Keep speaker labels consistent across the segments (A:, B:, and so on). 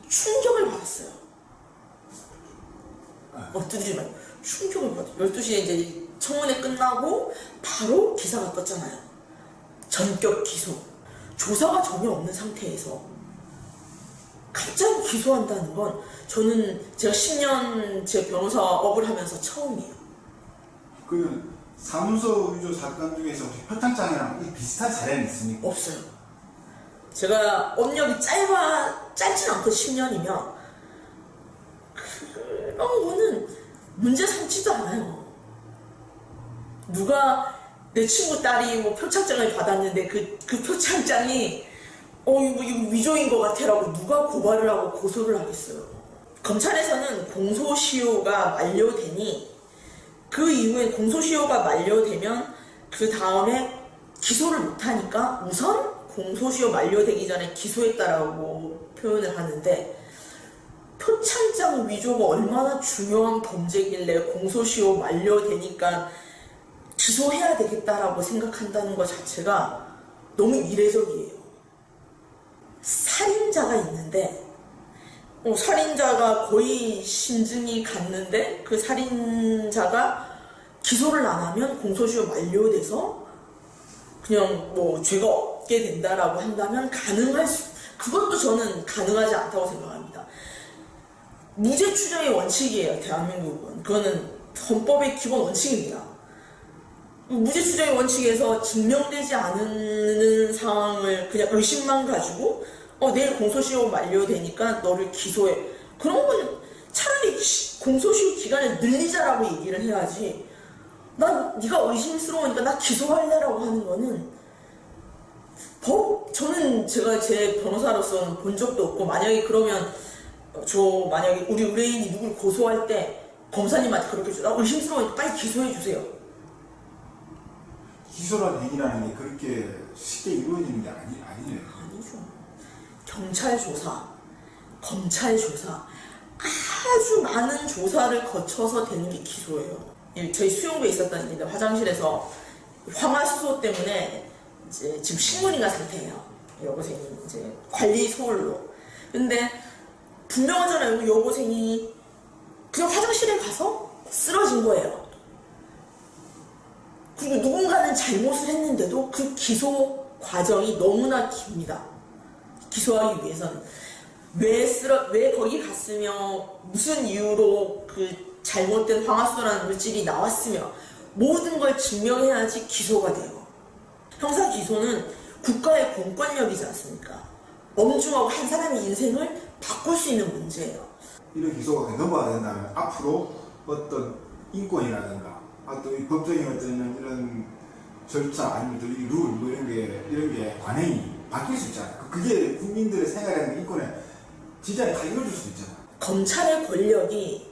A: 충격을 받았어요. 두드리지 말고 충격을 받았어요. 12시에 이제 청문회 끝나고 바로 기사가 떴잖아요. 전격 기소. 조사가 전혀 없는 상태에서 갑자기 기소한다는 건 저는 제가 10년 제 변호사업을 하면서 처음이에요.
B: 그 사문서 위조 사건 중에서 혹시 표창장이랑 비슷한 사례는 있습니까?
A: 없어요. 제가 업력이 짧진 않고 10년이면 그런 거는 문제 삼지도 않아요. 누가 내 친구 딸이 뭐 표창장을 받았는데 그 표창장이 이거 위조인 것 같아라고 누가 고발을 하고 고소를 하겠어요. 검찰에서는 공소시효가 만료되니 그 이후에 공소시효가 만료되면 그 다음에 기소를 못하니까 우선 공소시효 만료되기 전에 기소했다라고 표현을 하는데, 표창장 위조가 얼마나 중요한 범죄길래 공소시효 만료되니까 기소해야 되겠다라고 생각한다는 것 자체가 너무 이례적이에요. 살인자가 있는데 살인자가 거의 심증이 갔는데 그 살인자가 기소를 안 하면 공소시효 만료돼서 그냥 뭐 죄가 없게 된다라고 한다면 그것도 저는 가능하지 않다고 생각합니다. 무죄 추정의 원칙이에요. 대한민국은 그거는 헌법의 기본 원칙입니다. 무죄 추정의 원칙에서 증명되지 않는 상황을 그냥 의심만 가지고 내일 공소시효 만료되니까 너를 기소해. 그런 거는 차라리 공소시효 기간을 늘리자라고 얘기를 해야지. 네가 의심스러우니까 나 기소할래라고 하는 거는 저는 제가 제 변호사로서는 본 적도 없고, 만약에 그러면 만약에 우리 의뢰인이 누굴 고소할 때 검사님한테 그렇게 나 의심스러우니까 빨리 기소해 주세요.
B: 기소라는 행위라는 게 그렇게 쉽게 이루어지는 게 아니네요.
A: 아니죠. 경찰 조사, 검찰 조사, 아주 많은 조사를 거쳐서 되는 게 기소예요. 저희 수용부에 있었던 일인데 화장실에서 황화수소 때문에 이제 지금 식물인가 상태예요. 여고생이 이제 관리 소홀로. 근데 분명하잖아요. 여고생이 그냥 화장실에 가서 쓰러진 거예요. 그리고 누군가는 잘못을 했는데도 그 기소 과정이 너무나 깁니다. 기소하기 위해서는 왜 거기 갔으며 무슨 이유로 그 잘못된 황화수소라는 물질이 나왔으며 모든 걸 증명해야지 기소가 돼요. 형사 기소는 국가의 공권력이지 않습니까? 엄중하고 한 사람의 인생을 바꿀 수 있는 문제예요.
B: 이런 기소가 넘어가야 된다면 앞으로 어떤 인권이라든가 또 법적인 어떤 이런 절차 아니면 또 이 룰 뭐 이런 게 관행이 바뀔 수 있잖아요. 그게 국민들의 생활이라는 인권에 지장이 다 이루어질 수 있잖아요.
A: 검찰의 권력이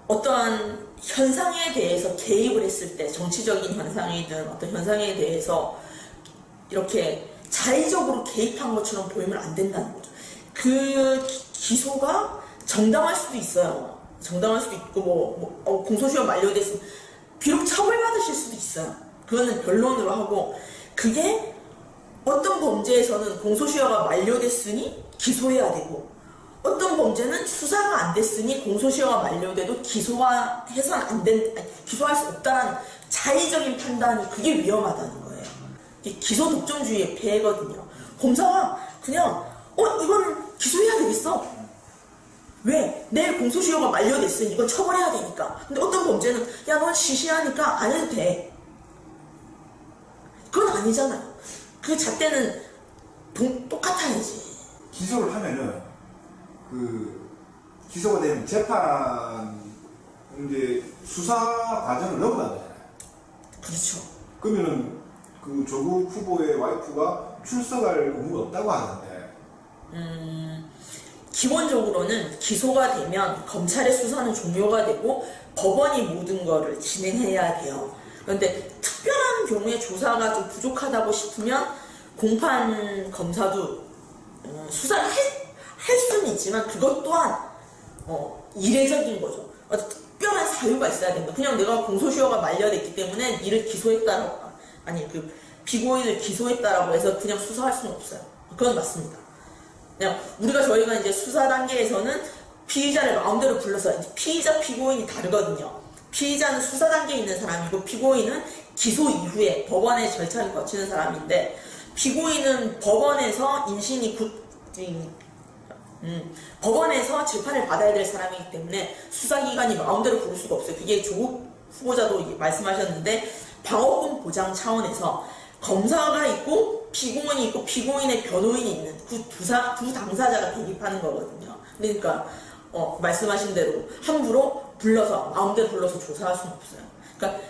A: 어떠한 현상에 대해서 개입을 했을 때, 정치적인 현상이든 어떤 현상에 대해서 이렇게 자의적으로 개입한 것처럼 보이면 안 된다는 거죠. 그 기소가 정당할 수도 있어요. 정당할 수도 있고 공소시효 만료됐으면 비록 처벌받으실 수도 있어요. 그거는 변론으로 하고, 그게 어떤 범죄에서는 공소시효가 만료됐으니 기소해야 되고, 어떤 범죄는 수사가 안 됐으니 공소시효가 만료돼도 기소할 수 없다는 자의적인 판단이, 그게 위험하다는 거예요. 이게 기소 독점주의의 폐해거든요. 검사가 그냥 이거는 기소해야 되겠어. 왜? 내일 공소시효가 만료됐으니 이건 처벌해야 되니까. 근데 어떤 범죄는 넌 시시하니까 안 해도 돼. 그건 아니잖아요. 그 잣대는 똑같아야지.
B: 기소를 하면은 기소가 되면 재판 이제 수사 과정을 넘어가잖아요.
A: 그렇죠.
B: 그러면은 그 조국 후보의 와이프가 출석할 의무가 없다고 하는데.
A: 기본적으로는 기소가 되면 검찰의 수사는 종료가 되고 법원이 모든 거를 진행해야 돼요. 그런데 특별한 경우에 조사가 좀 부족하다고 싶으면 공판 검사도 수사를 할 수는 있지만 그것 또한 이례적인 거죠. 특별한 사유가 있어야 된다. 그냥 내가 공소시효가 만료됐기 때문에 이를 기소했다라고, 그 피고인을 기소했다라고 해서 그냥 수사할 수는 없어요. 그건 맞습니다. 그냥 저희가 이제 수사 단계에서는 피의자를 마음대로 불러서 피의자 피고인이 다르거든요. 피의자는 수사 단계에 있는 사람이고 피고인은 기소 이후에 법원의 절차를 거치는 사람인데 피고인은 법원에서 법원에서 재판을 받아야 될 사람이기 때문에 수사기관이 마음대로 부를 수가 없어요. 그게 조국 후보자도 말씀하셨는데 방어권 보장 차원에서 검사가 있고 피고인이 있고 피고인의 변호인이 있는 그 두 당사자가 대립하는 거거든요. 그러니까 말씀하신 대로 함부로 마음대로 불러서 조사할 수는 없어요. 그러니까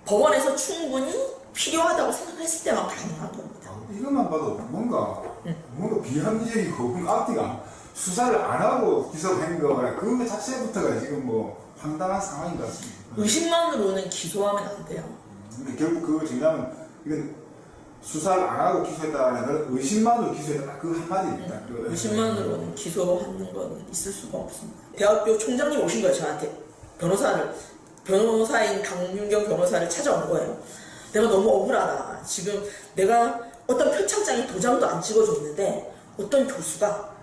A: 법원에서 충분히 필요하다고 생각했을 때만 가능한 겁니다.
B: 이것만 봐도 뭔가 비합리적이고 뭔가 앞뒤가 수사를 안 하고 기소한 거라 그거 자체부터가 지금 뭐 황당한 상황인 것 같습니다.
A: 의심만으로는 기소하면 안 돼요.
B: 근데 결국 그걸 정리하면 이건 수사를 안 하고 기소했다는 건 의심만으로 기소했다 그 한마디입니다.
A: 의심만으로는 기소하는 건 있을 수가 없습니다. 대학교 총장님 오신 거예요. 저한테 변호사인 강윤경 변호사를 찾아온 거예요. 내가 너무 억울하다. 지금 내가 어떤 표창장에 도장도 안 찍어줬는데 어떤 교수가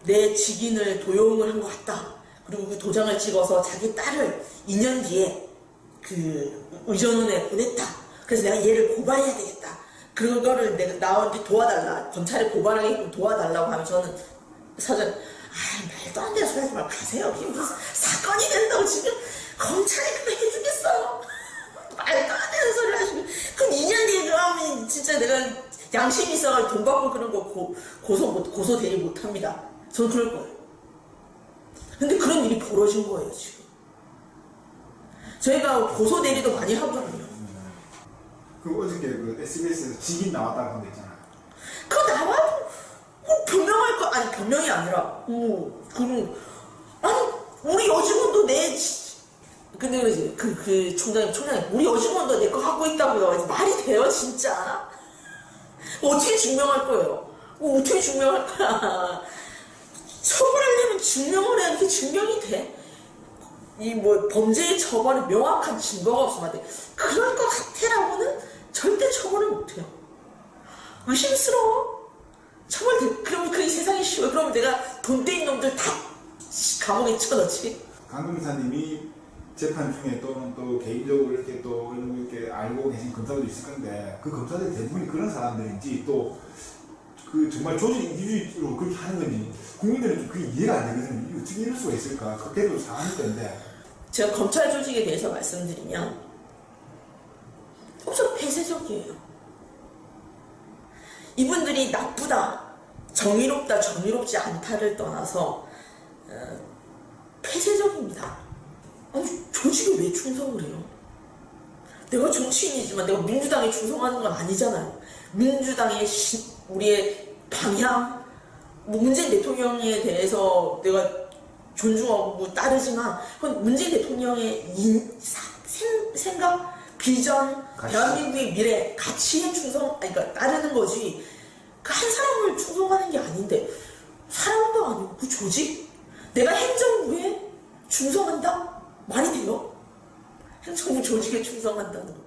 A: 내 직인을 도용을 한 것 같다. 그리고 그 도장을 찍어서 자기 딸을 2년 뒤에 의전원에 보냈다. 그래서 내가 얘를 고발해야 되겠다. 그거를 나한테 도와달라. 검찰에 고발하게끔 도와달라고 하면 저는 사전 말도 안 되는 소리 하지 말고 가세요. 이게 무슨 사건이 된다고 지금 검찰이 그거 해주겠어요. 말도 안 되는 소리를 하시고 그럼 2년 뒤에 그러면 진짜 내가 양심이 있어가지고 돈 받고 그런 거 고소 대리 못합니다. 저는 그럴 거예요. 근데 그런 일이 벌어진 거예요 지금. 저희가 고소 대리도 많이 하거든요.
B: 그 어저께 그 SBS에서 직인 나왔다고 한 거 있잖아요.
A: 그거 나와도 변명할 거 아니 변명이 아니라 아니 우리 여직원도 근데 이제 그 총장님 우리 여직원도 내 거 갖고 있다고요. 말이 돼요 진짜? 어떻게 증명할 거예요? 어떻게 증명할 거야? 처벌하려면 증명을 해야 이게 증명이 돼. 범죄의 처벌에 명확한 증거가 없으면 안 돼. 그럴 것 같아라고는 절대 처벌을 못해요. 의심스러워. 그러면 그 세상이 쉬워요. 그러면 내가 돈 떼인 놈들 다 감옥에 쳐넣지.
B: 강 변호사님이 재판 중에 또는 또 개인적으로 이렇게 알고 계신 검사들도 있을 건데 그 검사들 대부분이 그런 사람들인지 또 그 정말 조직 이기주의로 그렇게 하는 건지 국민들은 좀 그게 이해가 안 되거든요. 어떻게 이럴 수가 있을까? 그때도 상황일 텐데.
A: 제가 검찰 조직에 대해서 말씀드리면 엄청 폐쇄적이에요. 이분들이 나쁘다, 정의롭다, 정의롭지 않다를 떠나서 폐쇄적입니다. 아니 조직에 왜 충성을 해요? 내가 정치인이지만 내가 민주당에 충성하는 건 아니잖아요. 민주당의 우리의 방향, 문재인 대통령에 대해서 내가 존중하고 따르지만 그건 문재인 대통령의 생각, 비전, 대한민국의 미래, 가치에 그러니까 따르는 거지. 그 한 사람을 충성하는 게 아닌데 사람도 아니고 그 조직? 내가 행정부에 충성한다? 말이 돼요? 행정부 조직에 충성한다는 거.